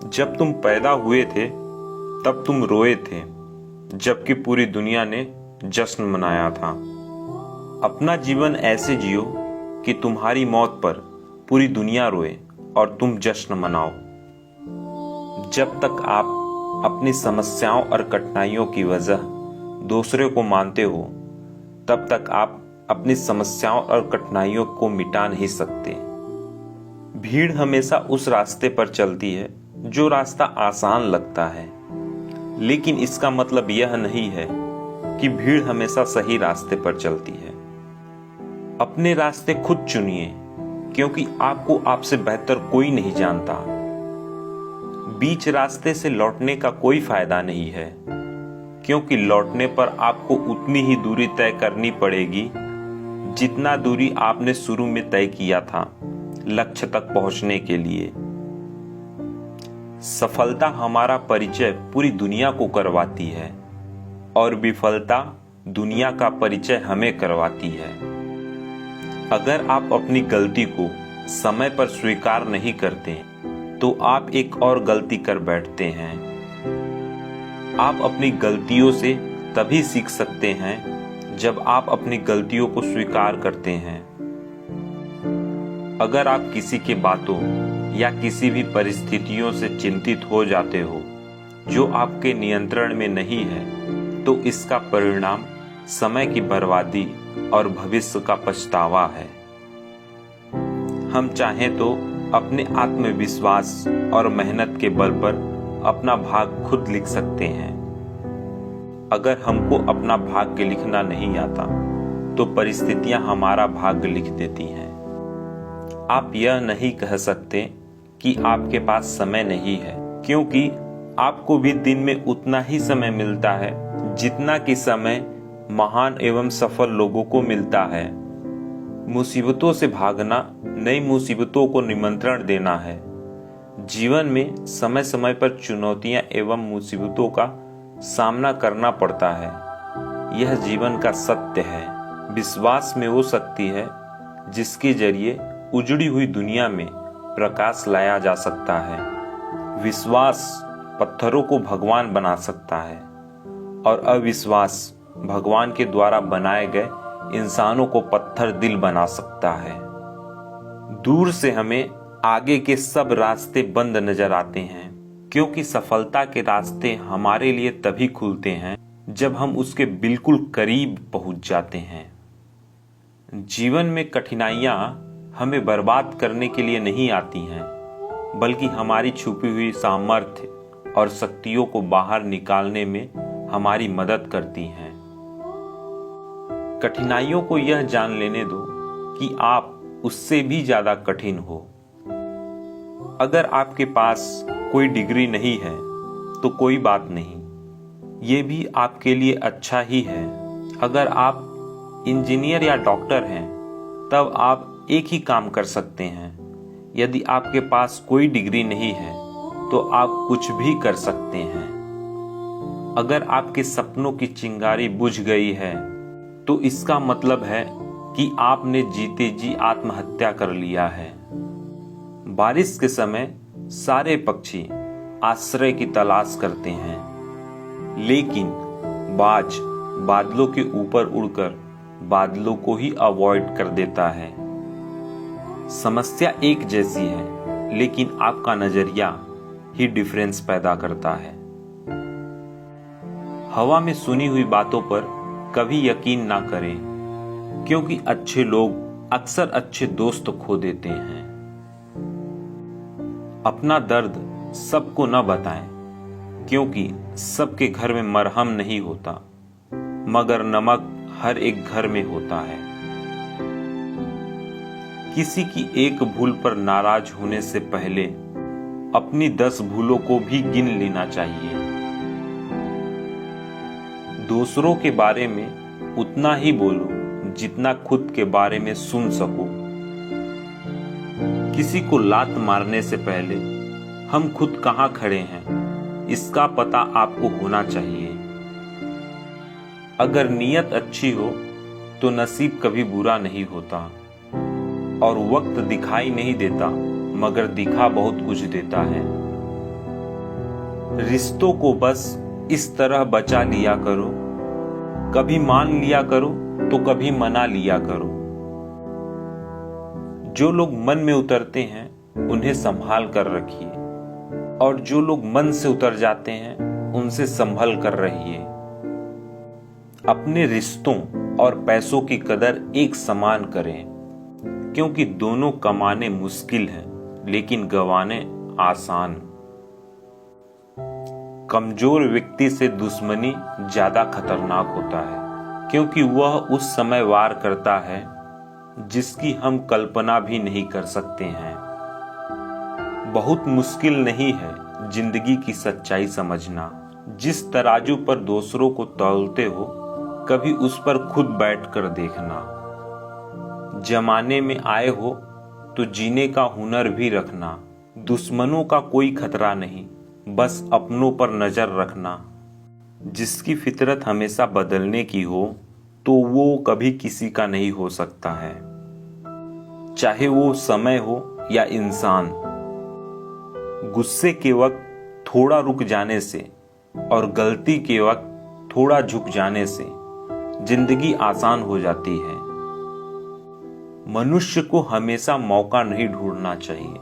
जब तुम पैदा हुए थे तब तुम रोए थे, जबकि पूरी दुनिया ने जश्न मनाया था। अपना जीवन ऐसे जियो कि तुम्हारी मौत पर पूरी दुनिया रोए और तुम जश्न मनाओ। जब तक आप अपनी समस्याओं और कठिनाइयों की वजह दूसरे को मानते हो, तब तक आप अपनी समस्याओं और कठिनाइयों को मिटा नहीं सकते। भीड़ हमेशा उस रास्ते पर चलती है जो रास्ता आसान लगता है, लेकिन इसका मतलब यह नहीं है कि भीड़ हमेशा सही रास्ते पर चलती है। अपने रास्ते खुद चुनिए, क्योंकि आपको आपसे बेहतर कोई नहीं जानता। बीच रास्ते से लौटने का कोई फायदा नहीं है, क्योंकि लौटने पर आपको उतनी ही दूरी तय करनी पड़ेगी जितना दूरी आपने शुरू में तय किया था लक्ष्य तक पहुंचने के लिए। सफलता हमारा परिचय पूरी दुनिया को करवाती है और विफलता दुनिया का परिचय हमें करवाती है। अगर आप अपनी गलती को समय पर स्वीकार नहीं करते तो आप एक और गलती कर बैठते हैं। आप अपनी गलतियों से तभी सीख सकते हैं जब आप अपनी गलतियों को स्वीकार करते हैं। अगर आप किसी के बातों या किसी भी परिस्थितियों से चिंतित हो जाते हो जो आपके नियंत्रण में नहीं है, तो इसका परिणाम समय की बर्बादी और भविष्य का पछतावा है। हम चाहें तो अपने आत्मविश्वास और मेहनत के बल पर अपना भाग्य खुद लिख सकते हैं। अगर हमको अपना भाग्य लिखना नहीं आता तो परिस्थितियां हमारा भाग्य लिख देती हैं। आप यह नहीं कह सकते कि आपके पास समय नहीं है, क्योंकि आपको भी दिन में उतना ही समय मिलता है जितना कि समय महान एवं सफल लोगों को मिलता है। मुसीबतों से भागना नई मुसीबतों को निमंत्रण देना है। जीवन में समय समय पर चुनौतियां एवं मुसीबतों का सामना करना पड़ता है। यह जीवन का सत्य है। विश्वास में वो शक्ति है जिसके जरिए उजड़ी हुई दुनिया में प्रकाश लाया जा सकता है। विश्वास पत्थरों को भगवान बना सकता है और अविश्वास भगवान के द्वारा बनाए गए इंसानों को पत्थर दिल बना सकता है। दूर से हमें आगे के सब रास्ते बंद नजर आते हैं, क्योंकि सफलता के रास्ते हमारे लिए तभी खुलते हैं जब हम उसके बिल्कुल करीब पहुंच जाते हैं। जीवन में कठिनाइयां हमें बर्बाद करने के लिए नहीं आती हैं, बल्कि हमारी छुपी हुई सामर्थ्य और शक्तियों को बाहर निकालने में हमारी मदद करती हैं। कठिनाइयों को यह जान लेने दो कि आप उससे भी ज्यादा कठिन हो। अगर आपके पास कोई डिग्री नहीं है तो कोई बात नहीं, ये भी आपके लिए अच्छा ही है। अगर आप इंजीनियर या डॉक्टर हैं तब आप एक ही काम कर सकते हैं। यदि आपके पास कोई डिग्री नहीं है तो आप कुछ भी कर सकते हैं। अगर आपके सपनों की चिंगारी बुझ गई है तो इसका मतलब है कि आपने जीते जी आत्महत्या कर लिया है। बारिश के समय सारे पक्षी आश्रय की तलाश करते हैं, लेकिन बाज बादलों के ऊपर उड़कर बादलों को ही अवॉइड कर देता है। समस्या एक जैसी है, लेकिन आपका नजरिया ही डिफरेंस पैदा करता है। हवा में सुनी हुई बातों पर कभी यकीन ना करें, क्योंकि अच्छे लोग अक्सर अच्छे दोस्त खो देते हैं। अपना दर्द सबको न बताएं, क्योंकि सबके घर में मरहम नहीं होता, मगर नमक हर एक घर में होता है। किसी की एक भूल पर नाराज होने से पहले अपनी 10 भूलों को भी गिन लेना चाहिए। दूसरों के बारे में उतना ही बोलो जितना खुद के बारे में सुन सको। किसी को लात मारने से पहले हम खुद कहां खड़े हैं इसका पता आपको होना चाहिए। अगर नीयत अच्छी हो तो नसीब कभी बुरा नहीं होता, और वक्त दिखाई नहीं देता मगर दिखा बहुत कुछ देता है। रिश्तों को बस इस तरह बचा लिया करो, कभी मान लिया करो तो कभी मना लिया करो। जो लोग मन में उतरते हैं उन्हें संभाल कर रखिए, और जो लोग मन से उतर जाते हैं उनसे संभल कर रहिए। अपने रिश्तों और पैसों की कदर एक समान करें, क्योंकि दोनों कमाने मुश्किल हैं लेकिन गंवाने आसान। कमजोर व्यक्ति से दुश्मनी ज्यादा खतरनाक होता है, क्योंकि वह उस समय वार करता है जिसकी हम कल्पना भी नहीं कर सकते हैं। बहुत मुश्किल नहीं है जिंदगी की सच्चाई समझना। जिस तराजू पर दूसरों को तौलते हो, कभी उस पर खुद बैठकर देखना। जमाने में आए हो तो जीने का हुनर भी रखना। दुश्मनों का कोई खतरा नहीं, बस अपनों पर नजर रखना। जिसकी फितरत हमेशा बदलने की हो तो वो कभी किसी का नहीं हो सकता है, चाहे वो समय हो या इंसान। गुस्से के वक्त थोड़ा रुक जाने से और गलती के वक्त थोड़ा झुक जाने से जिंदगी आसान हो जाती है। मनुष्य को हमेशा मौका नहीं ढूंढना चाहिए,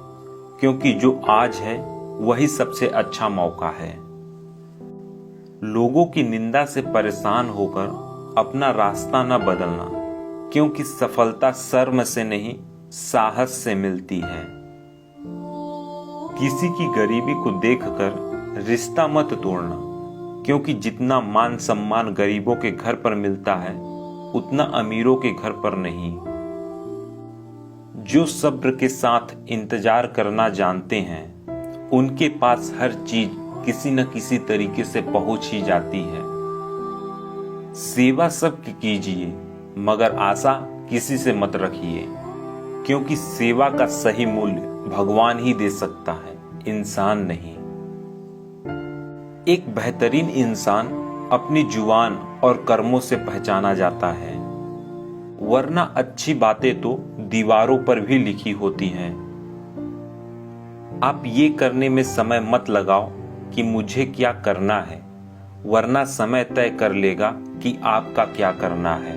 क्योंकि जो आज है वही सबसे अच्छा मौका है। लोगों की निंदा से परेशान होकर अपना रास्ता न बदलना, क्योंकि सफलता शर्म से नहीं साहस से मिलती है। किसी की गरीबी को देखकर रिश्ता मत तोड़ना, क्योंकि जितना मान सम्मान गरीबों के घर पर मिलता है उतना अमीरों के घर पर नहीं। जो सब्र के साथ इंतजार करना जानते हैं उनके पास हर चीज किसी न किसी तरीके से पहुंच ही जाती है। सेवा सबकी कीजिए, मगर आशा किसी से मत रखिए, क्योंकि सेवा का सही मूल्य भगवान ही दे सकता है, इंसान नहीं। एक बेहतरीन इंसान अपनी जुबान और कर्मों से पहचाना जाता है, वरना अच्छी बातें तो दीवारों पर भी लिखी होती हैं। आप ये करने में समय मत लगाओ कि मुझे क्या करना है, वरना समय तय कर लेगा कि आपका क्या करना है।